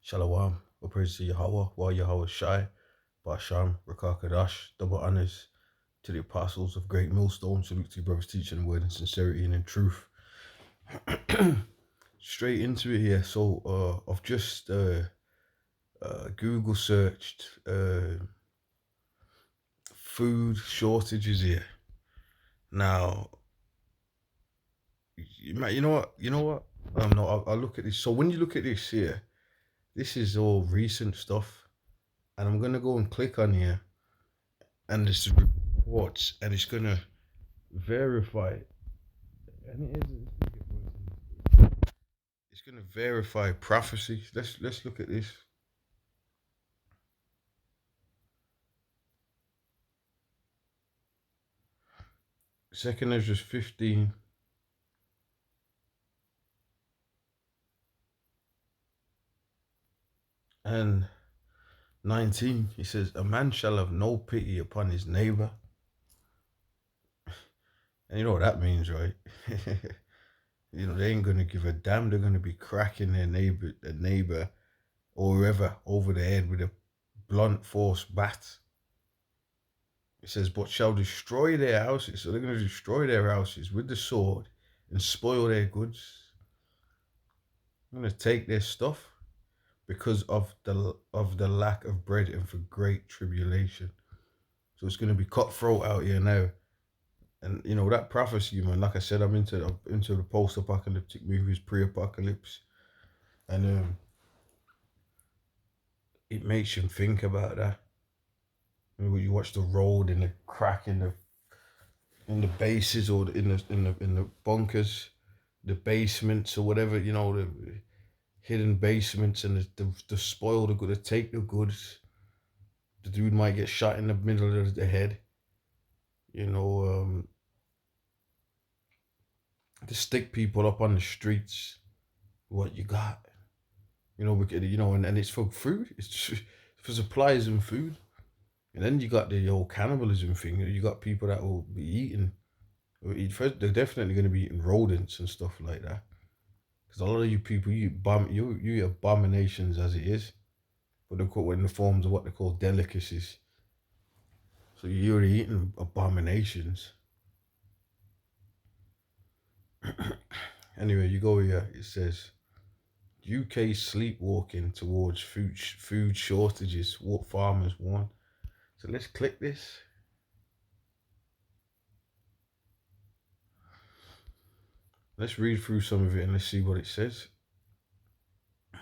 Shalom, all praise to Yahweh, while Yahweh Shai, Basham, Rakakadash, double honors to the apostles of Great Millstone, salute to your brothers teaching the word in sincerity and in truth. Straight into it here. So I've just Google searched food shortages here. Now, you know what? No, I'll look at this. So when you look at this here, this is all recent stuff. And I'm going to go and click on here. And this reports. And it's going to verify. And it's going to verify prophecy. Let's look at this. Second Ezra 15. And 19, he says, a man shall have no pity upon his neighbor. And you know what that means, right? You know, they ain't going to give a damn. They're going to be cracking their neighbor or whoever over the head with a blunt force bat. It says, but shall destroy their houses. So they're going to destroy their houses with the sword and spoil their goods. I'm going to take their stuff because of the lack of bread and for great tribulation. So it's going to be cutthroat out here now. And you know that prophecy, man. Like I said, I'm into the post-apocalyptic movies, pre-apocalypse, and it makes you think about that. When you watch the road and the crack in the bases or in the bunkers, the basements or whatever, you know, the hidden basements, and the spoil the good, to take the goods. The dude might get shot in the middle of the head. You know, to stick people up on the streets. What you got? You know, and it's for food. It's just for supplies and food. And then you got the whole cannibalism thing. You got people that will be eating. They're definitely going to be eating rodents and stuff like that. Because a lot of you people, you eat abominations as it is, but they're called in the forms of what they call delicacies. So you're eating abominations. Anyway, you go here. It says UK sleepwalking towards food shortages. What farmers want. So let's click this. Let's read through some of it and let's see what it says. It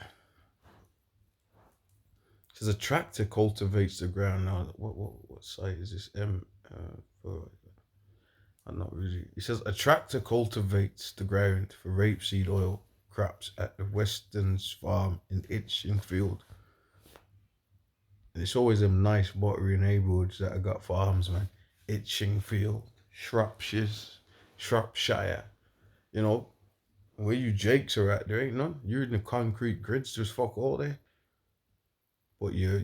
says a tractor cultivates the ground. Now, what site is this? I'm not really. It says a tractor cultivates the ground for rapeseed oil crops at the Weston's farm in Itchingfield. And it's always them nice buttery neighborhoods that have got farms, man. Itchingfield, Shropshire. You know, where you Jakes are at, there ain't none. You're in the concrete grids, there's fuck all there. But your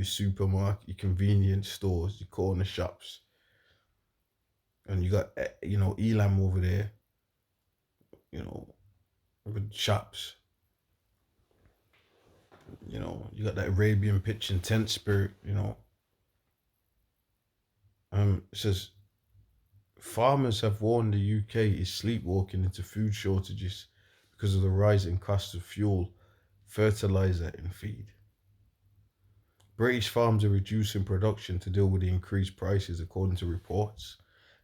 supermarket, your convenience stores, your corner shops, and you got Elam over there. You know, with shops. You know, you got that Arabian pitch and tent spirit. You know, it says farmers have warned the UK is sleepwalking into food shortages because of the rising cost of fuel, fertilizer, and feed. British farms are reducing production to deal with the increased prices, according to reports.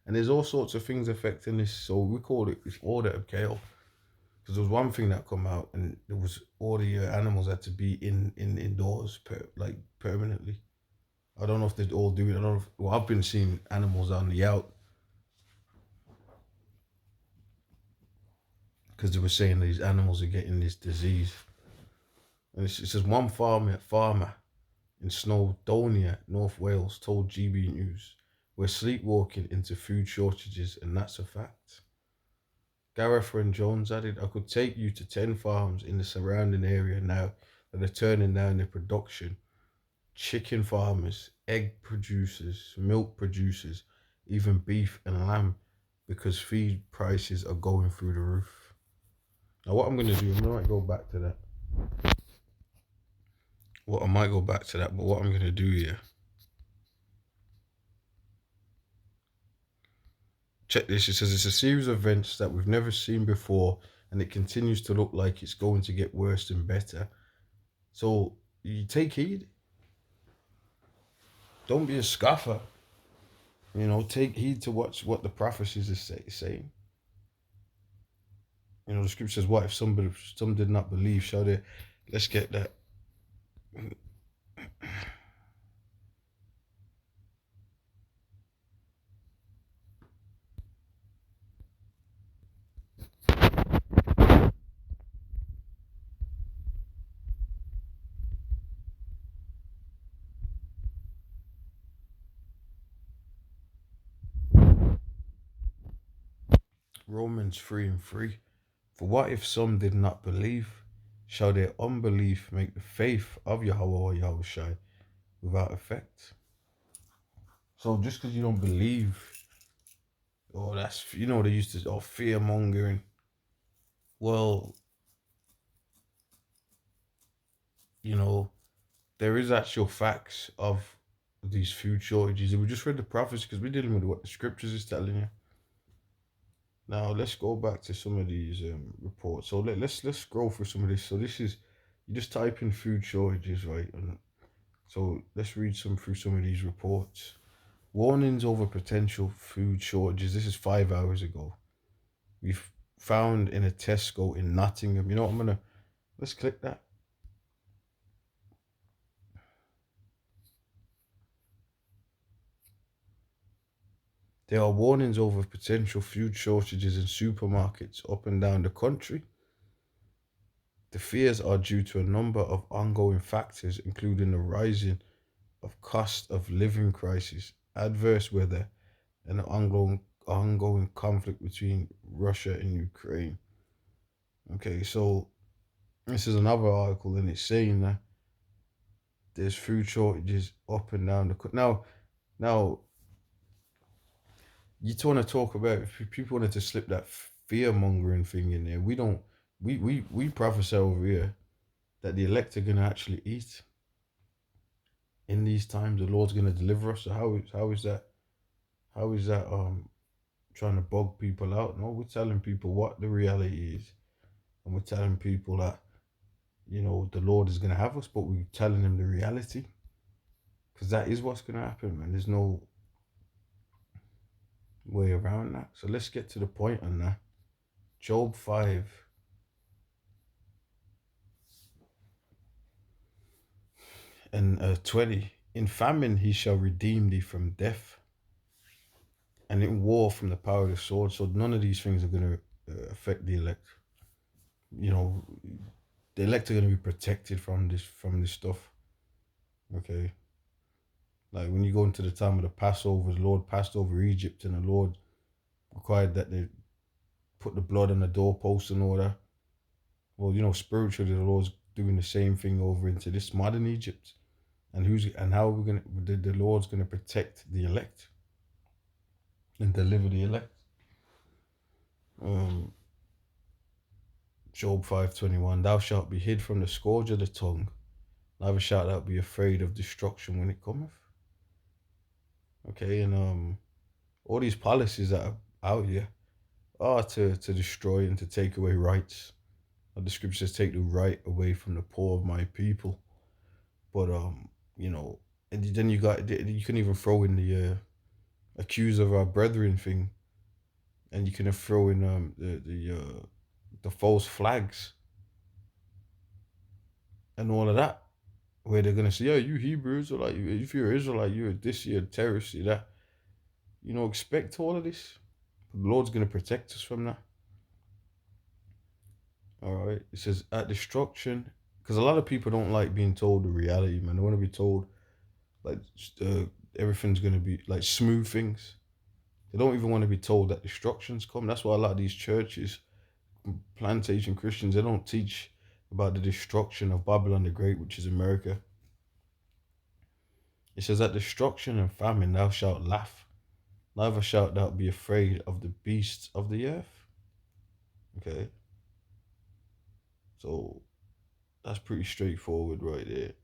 And there's all sorts of things affecting this. So we call it this order of chaos. Because there was one thing that come out, and there was all the animals had to be indoors permanently. I don't know if they'd all do it. I don't know. Well, I've been seeing animals on the out because they were saying these animals are getting this disease. And it says one farmer in Snowdonia, North Wales, told GB News, we're sleepwalking into food shortages, and that's a fact. Gareth and Jones added, I could take you to 10 farms in the surrounding area now that are turning down their production. Chicken farmers, egg producers, milk producers, even beef and lamb, because feed prices are going through the roof. Now what I'm going to do, I'm going to go back to that. Well, I might go back to that, but what I'm gonna do here, check this. It says it's a series of events that we've never seen before, and it continues to look like it's going to get worse and better. So you take heed. Don't be a scoffer. Take heed to what the prophecies are saying. The scripture says, "What if some did not believe? Shall they?" Let's get that. Romans 3:3. For what if some did not believe? Shall their unbelief make the faith of Yahweh or Yahushai without effect? So just because you don't believe, that's they used to fear mongering. Well, you know there is actual facts of these food shortages, and we just read the prophecy because we're dealing with what the scriptures is telling you. Now let's go back to some of these reports. So let's scroll through some of this. So this is you just type in food shortages, right? And so let's read through some of these reports. Warnings over potential food shortages. This is 5 hours ago. We've found in a Tesco in Nottingham. You know what? Let's click that. There are warnings over potential food shortages in supermarkets up and down the country. The fears are due to a number of ongoing factors, including the rising of cost of living crisis, adverse weather, and the ongoing conflict between Russia and Ukraine. Okay, so this is another article, and it's saying that there's food shortages up and down the country. Now, you want to talk about if people wanted to slip that fear mongering thing in there. We don't. We prophesy over here that the elect are gonna actually eat in these times. The Lord's gonna deliver us. So how is that trying to bug people out? No, we're telling people what the reality is, and we're telling people that the Lord is gonna have us, but we're telling them the reality because that is what's gonna happen, man. There's no way around that. So let's get to the point on that. Job 5 and 20. In famine he shall redeem thee from death, and in war from the power of the sword. So none of these things are going to affect the elect. You know, the elect are going to be protected from this stuff. Okay, like when you go into the time of the Passover, the Lord passed over Egypt, and the Lord required that they put the blood on the doorpost and all that. Well, spiritually, the Lord's doing the same thing over into this modern Egypt. And how are we gonna? The Lord's gonna protect the elect and deliver the elect. Um, Job 5:21. Thou shalt be hid from the scourge of the tongue, neither shalt thou be afraid of destruction when it cometh. Okay, and all these policies that are out here are to destroy and to take away rights. The scripture says, "Take the right away from the poor of my people." But and then you can even throw in the accuse of our brethren thing, and you can throw in the false flags and all of that, where they're gonna say, "Yeah, you Hebrews are like, if you're Israelite, you're this, you're a terrorist, you're that." Expect all of this. The Lord's gonna protect us from that. All right. It says at destruction, because a lot of people don't like being told the reality, man. They want to be told like uh, everything's gonna be like smooth things. They don't even want to be told that destruction's come. That's why a lot of these churches, plantation Christians, they don't teach about the destruction of Babylon the Great, which is America. It says, at destruction and famine thou shalt laugh, neither shalt thou be afraid of the beasts of the earth. Okay. So that's pretty straightforward right there.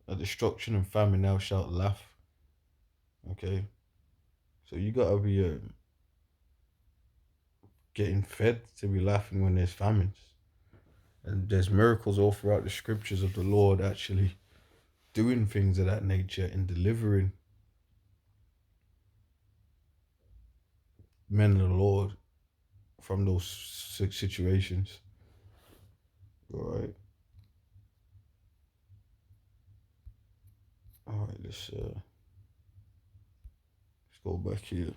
At destruction and famine thou shalt laugh. Okay, so you gotta be getting fed to be laughing when there's famines. And there's miracles all throughout the scriptures of the Lord actually doing things of that nature and delivering men of the Lord from those situations. All right. All right, let's go back here.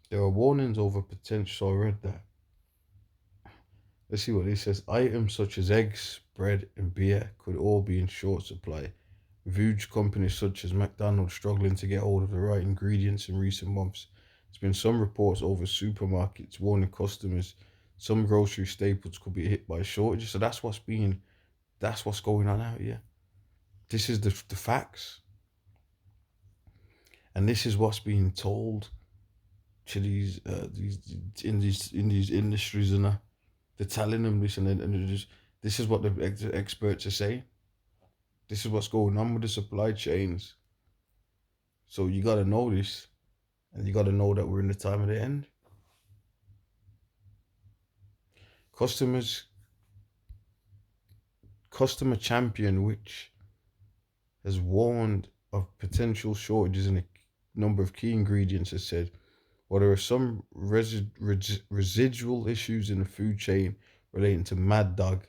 There are warnings over potential. So I read that. Let's see what it says. Items such as eggs, bread, and beer could all be in short supply, with huge companies such as McDonald's struggling to get hold of the right ingredients in recent months. There's been some reports over supermarkets warning customers some grocery staples could be hit by shortages. So that's what's going on out here. This is the facts, and this is what's being told to these industries, and they're telling them this, and they're just, this is what the experts are saying. This is what's going on with the supply chains. So you got to know this, and you got to know that we're in the time of the end. Customers, customer champion, which has warned of potential shortages in a number of key ingredients, has said, while there are some residual issues in the food chain relating to Mad Dog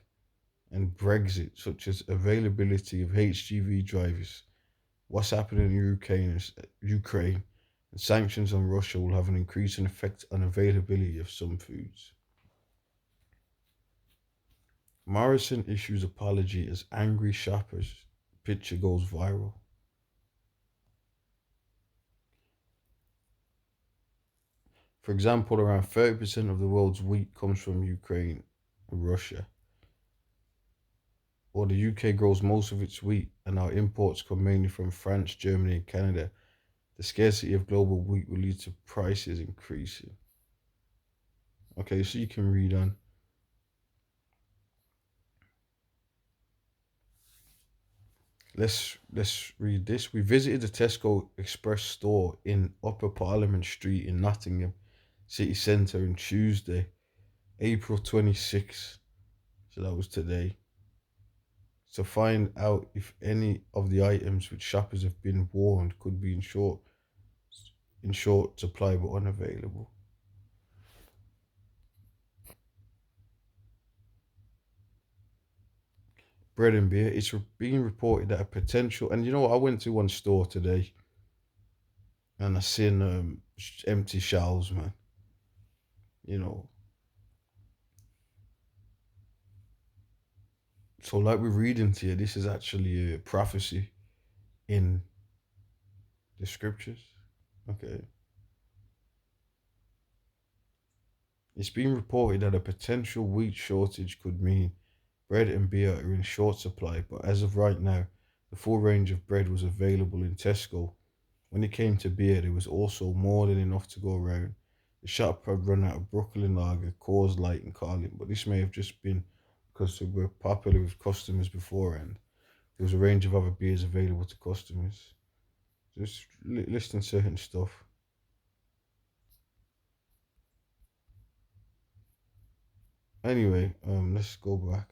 and Brexit, such as availability of HGV drivers, what's happening in Ukraine, and sanctions on Russia will have an increasing effect on availability of some foods. Morrison issues apology as angry shoppers picture goes viral. For example, around 30% of the world's wheat comes from Ukraine and Russia. While the UK grows most of its wheat and our imports come mainly from France, Germany, and Canada, the scarcity of global wheat will lead to prices increasing. Okay, so you can read on. Let's read this. We visited the Tesco Express store in Upper Parliament Street in Nottingham City Centre on Tuesday, April 26th. So that was today. To find out if any of the items which shoppers have been warned could be in short supply but unavailable. Bread and beer. It's being reported that a potential, and you know what? I went to one store today and I seen empty shelves, man. You know, so like we're reading to you, this is actually a prophecy in the scriptures. Okay. It's been reported that a potential wheat shortage could mean bread and beer are in short supply, but as of right now, the full range of bread was available in Tesco. When it came to beer, there was also more than enough to go around. The shop had run out of Brooklyn Lager, Coors Light, and Carling, but this may have just been because they were popular with customers beforehand. There was a range of other beers available to customers. Just listing certain stuff. Anyway, let's go back.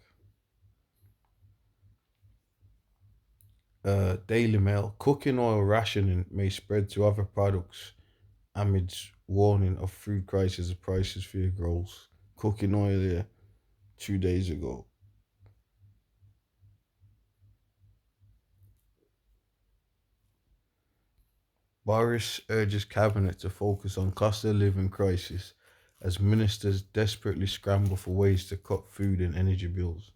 Daily Mail. Cooking oil rationing may spread to other products amidst warning of food crisis as prices fear grows. Cooking oil here 2 days ago. Boris urges cabinet to focus on cost of living crisis as ministers desperately scramble for ways to cut food and energy bills.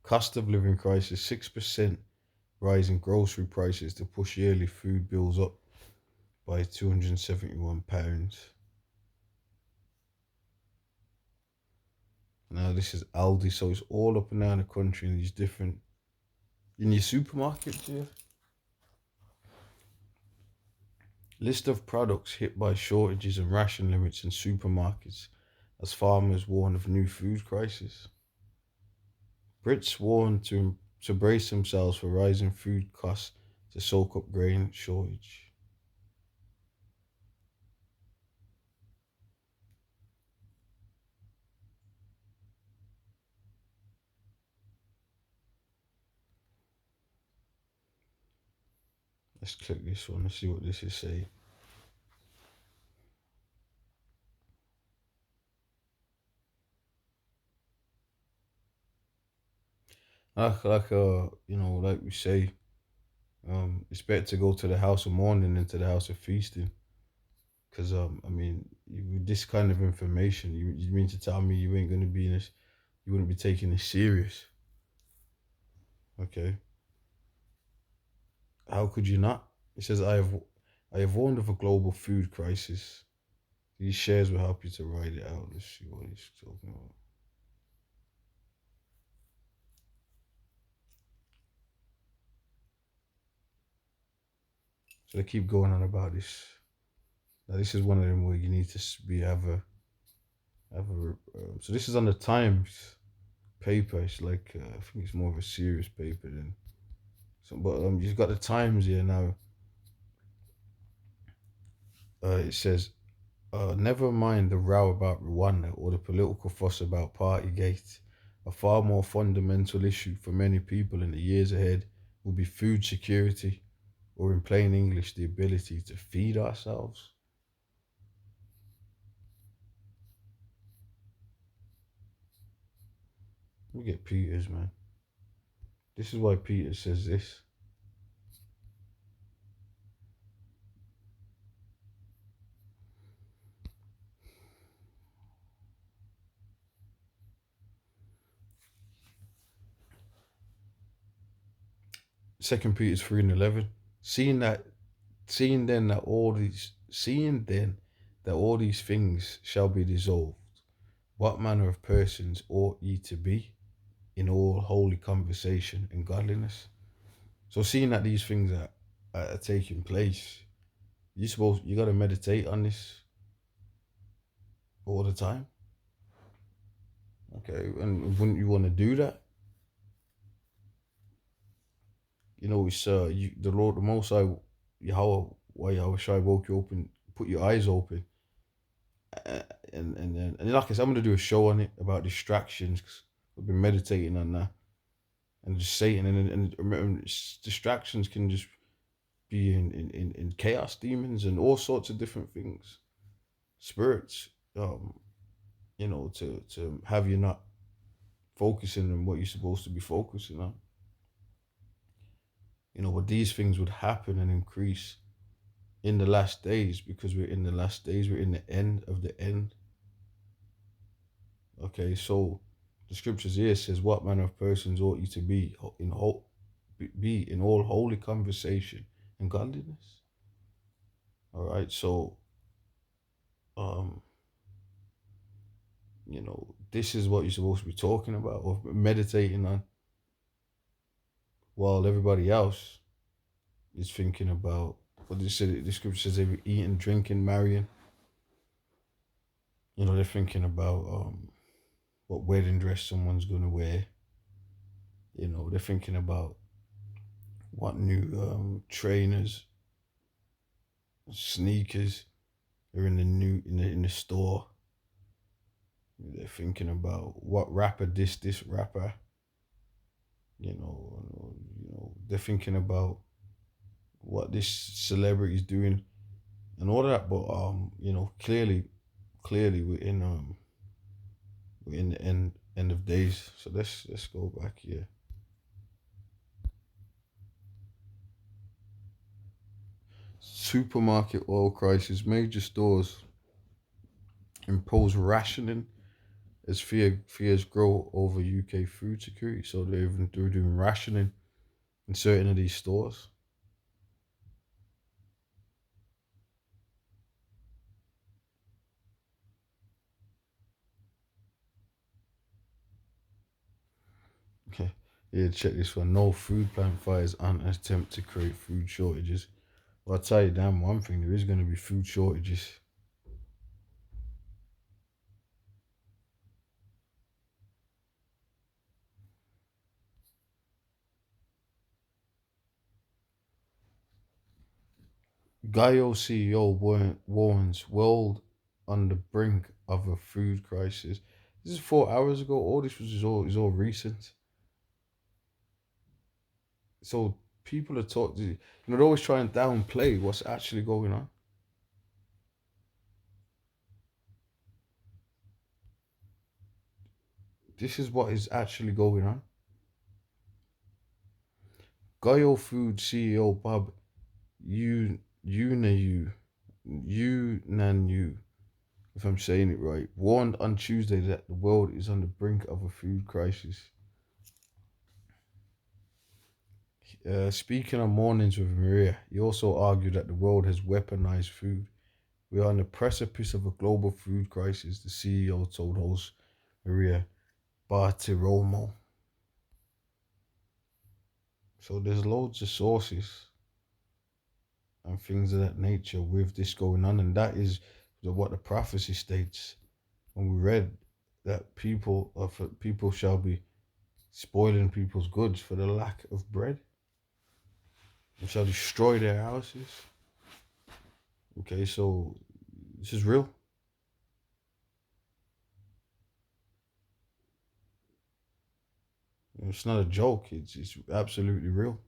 Cost of living crisis 6% rise in grocery prices to push yearly food bills up by £271. Now this is Aldi, so it's all up and down the country in these different in your supermarkets, yeah. List of products hit by shortages and ration limits in supermarkets as farmers warn of new food crisis. Brits warn to brace themselves for rising food costs to soak up grain shortage. Let's click this one and see what this is saying. Like we say, it's better to go to the house of mourning than to the house of feasting. Because with this kind of information, you mean to tell me you ain't gonna be in this, you wouldn't be taking this serious? Okay, how could you not? It says I have warned of a global food crisis. These shares will help you to ride it out. Let's see what he's talking about. So they keep going on about this. Now this is one of them where you need to be so this is on the Times paper. It's like I think it's more of a serious paper than so. But you've got the Times here now. It says, never mind the row about Rwanda or the political fuss about Partygate. A far more fundamental issue for many people in the years ahead will be food security, or in plain English, the ability to feed ourselves. Look at Peters, man. This is why Peter says this. Second Peter's 3:11. Seeing that seeing then that all these things shall be dissolved, what manner of persons ought ye to be in all holy conversation and godliness? So seeing that these things are taking place, you gotta meditate on this all the time. Okay, and wouldn't you want to do that? It's the Lord, the Most High, Yahweh Shai woke you open, put your eyes open, uh, and like I said, I'm gonna do a show on it about distractions. 'Cause I've been meditating on that, and just Satan, and remember, distractions can just be in chaos demons and all sorts of different things, spirits, to have you not focusing on what you're supposed to be focusing on. But these things would happen and increase in the last days, because we're in the last days, we're in the end of the end. Okay, so the scriptures here says, what manner of persons ought you to be in all holy conversation and godliness? All right, so um, this is what you're supposed to be talking about or meditating on, while everybody else is thinking about what the scripture says, they were eating, drinking, marrying. They're thinking about what wedding dress someone's gonna wear. They're thinking about what new trainers, sneakers are in the new in the store. They're thinking about what rapper this rapper. They're thinking about what this celebrity is doing and all that. But clearly we're in the end of days. So let's go back here. Supermarket oil crisis. Major stores impose rationing as fears grow over UK food security. So they're doing rationing in certain of these stores. Yeah, check this one. No food plant fires on an attempt to create food shortages. I'll tell you damn one thing, there is going to be food shortages. Gaio CEO warns world on the brink of a food crisis. This is 4 hours ago. All this is all recent. So people are talking, they're always trying to downplay what's actually going on. This is what is actually going on. Gaio Food CEO Bob Unayu, if I'm saying it right, warned on Tuesday that the world is on the brink of a food crisis. Speaking on Mornings with Maria, he also argued that the world has weaponized food. We are on the precipice of a global food crisis, the CEO told host Maria Bartiromo. So there's loads of sources and things of that nature with this going on, and that is what the prophecy states. When we read that people shall be spoiling people's goods for the lack of bread, and shall destroy their houses. Okay, so this is real. It's not a joke. It's absolutely real.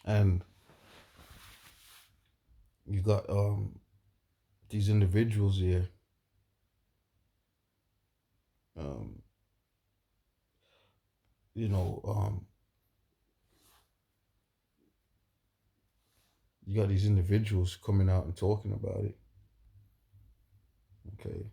And you got these individuals here. Um, you know, you got these individuals coming out and talking about it. Okay.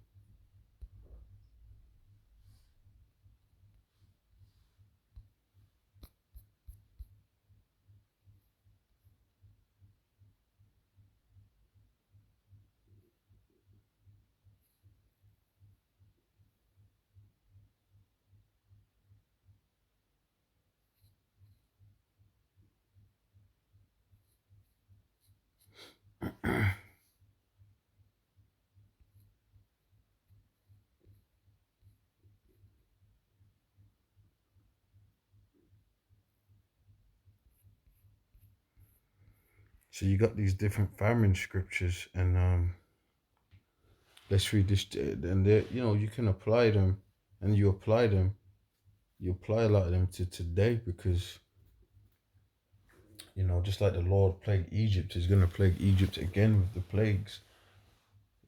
So you got these different famine scriptures, and let's read this, and they, you can apply them, and you apply them. You apply a lot of them to today because just like the Lord plagued Egypt, He's going to plague Egypt again with the plagues.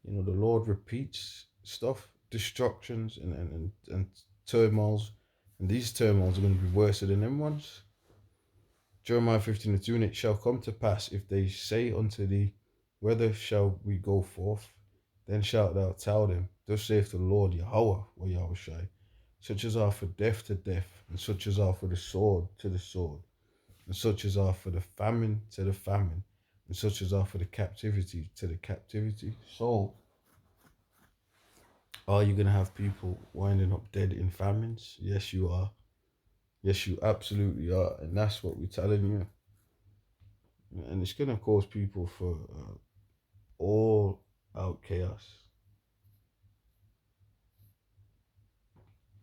The Lord repeats stuff, destructions and turmoils, and these turmoils are going to be worse than them ones. Jeremiah 15:2, and it shall come to pass, if they say unto thee, whither shall we go forth? Then shalt thou tell them, thus saith the Lord Yahweh, or Yahushai, such as are for death to death, and such as are for the sword to the sword, and such as are for the famine to the famine, and such as are for the captivity to the captivity. So, are you going to have people winding up dead in famines? Yes, you are. Yes, you absolutely are. And that's what we're telling you. And it's going to cause people for all out chaos.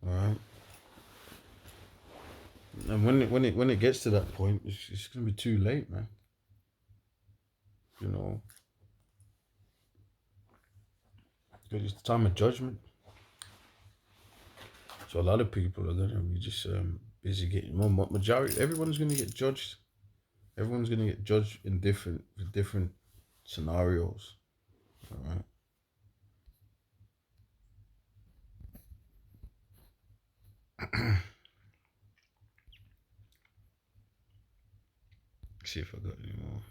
All right. And when it gets to that point, it's going to be too late, man. Because it's the time of judgment. So a lot of people are going to be just busy getting more. Majority, everyone's going to get judged. Everyone's going to get judged in different scenarios. All right. See if I got any more.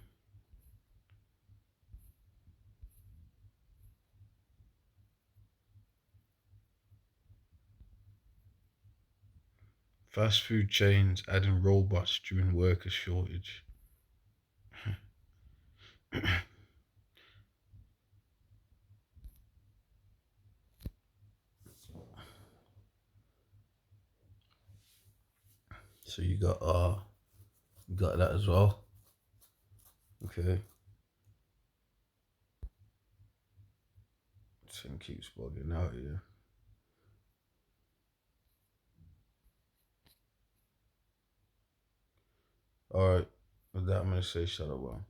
Fast food chains adding robots during worker shortage. So you got that as well. Okay. Thing keeps bugging out here. Alright. With that, I'm going to say shalom.